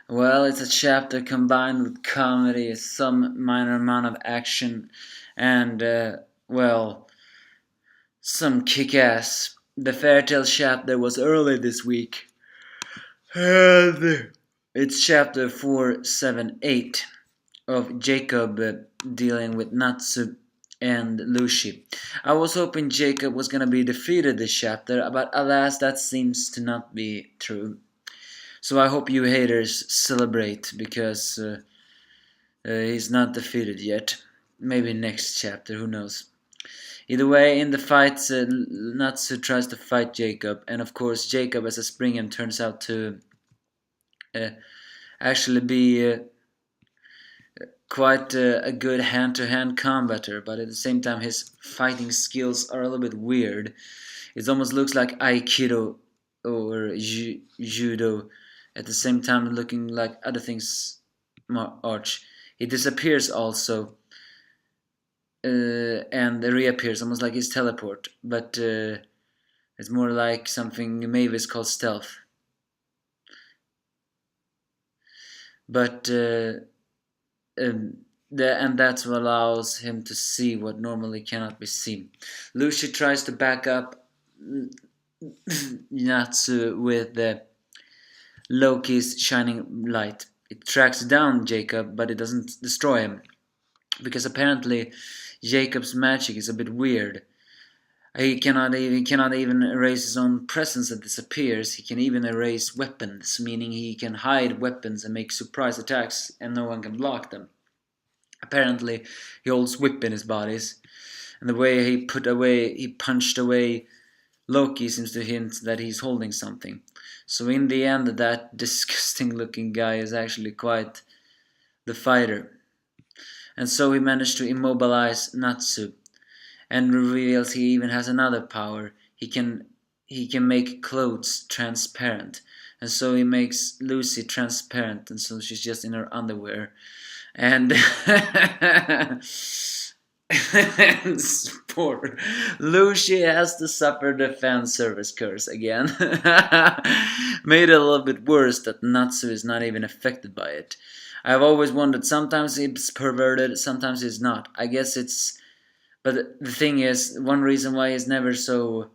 Well, it's a chapter combined with comedy, some minor amount of action, and, well, some kick ass. The fairy tale chapter was early this week. And it's chapter 478 of Jacob dealing with Natsu and Lucy. I was hoping Jacob was gonna be defeated this chapter, but alas, that seems to not be true. So I hope you haters celebrate because he's not defeated yet. Maybe next chapter, who knows. Either way, in the fight, Natsu tries to fight Jacob, and of course, Jacob as a Springham turns out to uh, actually be quite a good hand-to-hand combatter, but at the same time, his fighting skills are a little bit weird. It almost looks like Aikido or Judo, at the same time looking like other things arch. He disappears also, and reappears almost like his teleport, but it's more like something Mavis calls stealth. But and that's what allows him to see what normally cannot be seen. Lucy tries to back up Natsu with Loki's shining light. It tracks down Jacob, but it doesn't destroy him, because apparently Jacob's magic is a bit weird. He cannot even erase his own presence that disappears. He can even erase weapons, meaning he can hide weapons and make surprise attacks and no one can block them. Apparently, he holds whip in his bodies, and the way he punched away Loki seems to hint that he's holding something. So in the end, that disgusting looking guy is actually quite the fighter. And so he managed to immobilize Natsu, and reveals he even has another power. He can make clothes transparent. And so he makes Lucy transparent, and so she's just in her underwear. And poor Lucy has to suffer the fan service curse again. Made it a little bit worse that Natsu is not even affected by it. I've always wondered, sometimes it's perverted, sometimes it's not. I guess it's. But the thing is, one reason why he's never so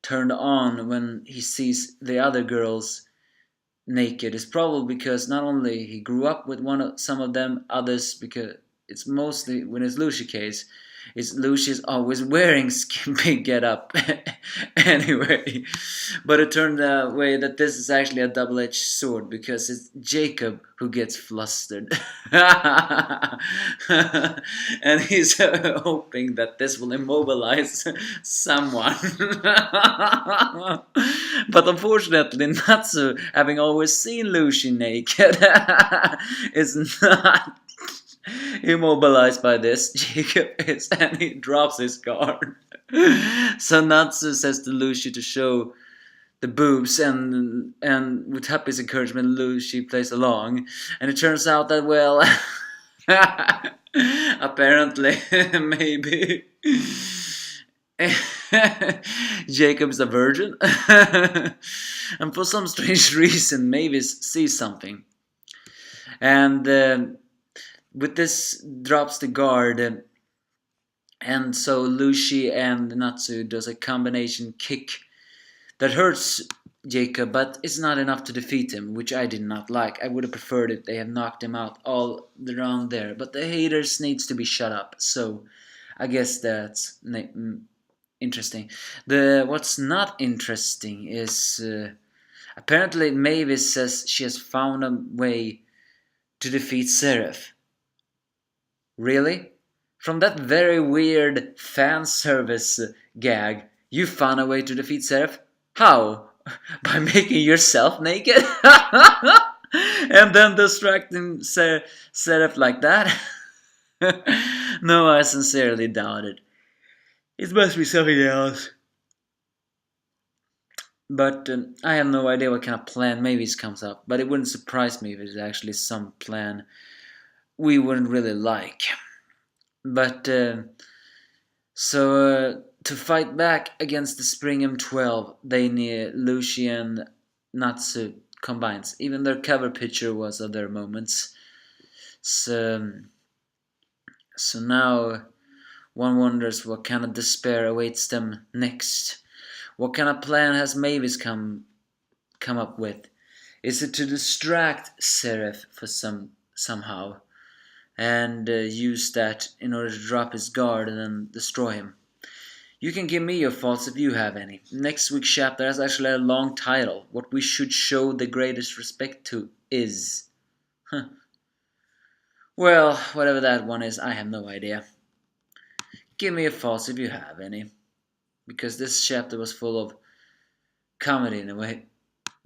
turned on when he sees the other girls naked is probably because not only he grew up with some of them, others because it's mostly when it's Lucy case, is Lucy's always wearing skimpy get up anyway. But it turned out way that this is actually a double-edged sword because it's Jacob who gets flustered. And he's hoping that this will immobilize someone. But unfortunately, Natsu, having always seen Lucy naked, is not immobilized by this. Jacob is, and he drops his guard. So Natsu says to Lucy to show the boobs, and with Happy's encouragement, Lucy plays along, and it turns out that, well, apparently, maybe Jacob's a virgin, and for some strange reason, Mavis sees something, and with this drops the guard, and so Lucy and Natsu does a combination kick that hurts Jacob, but it's not enough to defeat him, which I did not like. I would have preferred it they have knocked him out all around there, but the haters needs to be shut up. So I guess that's interesting. What's not interesting is apparently Mavis says she has found a way to defeat Seraph. Really? From that very weird fan service gag, you found a way to defeat Seraph? How? By making yourself naked? And then distracting Seraph like that? No, I sincerely doubt it. It must be something else. But I have no idea what kind of plan Mavis comes up. But it wouldn't surprise me if it's actually some plan we wouldn't really like. But so to fight back against the Springham 12, they need Lucy and Natsu combines. Even their cover picture was of their moments. So, so now one wonders what kind of despair awaits them next. What kind of plan has Mavis come up with? Is it to distract Seraph for somehow and use that in order to drop his guard and then destroy him? You can give me your thoughts if you have any. Next week's chapter has actually a long title. What we should show the greatest respect to is. Huh. Well, whatever that one is, I have no idea. Give me your thoughts if you have any. Because this chapter was full of comedy in a way.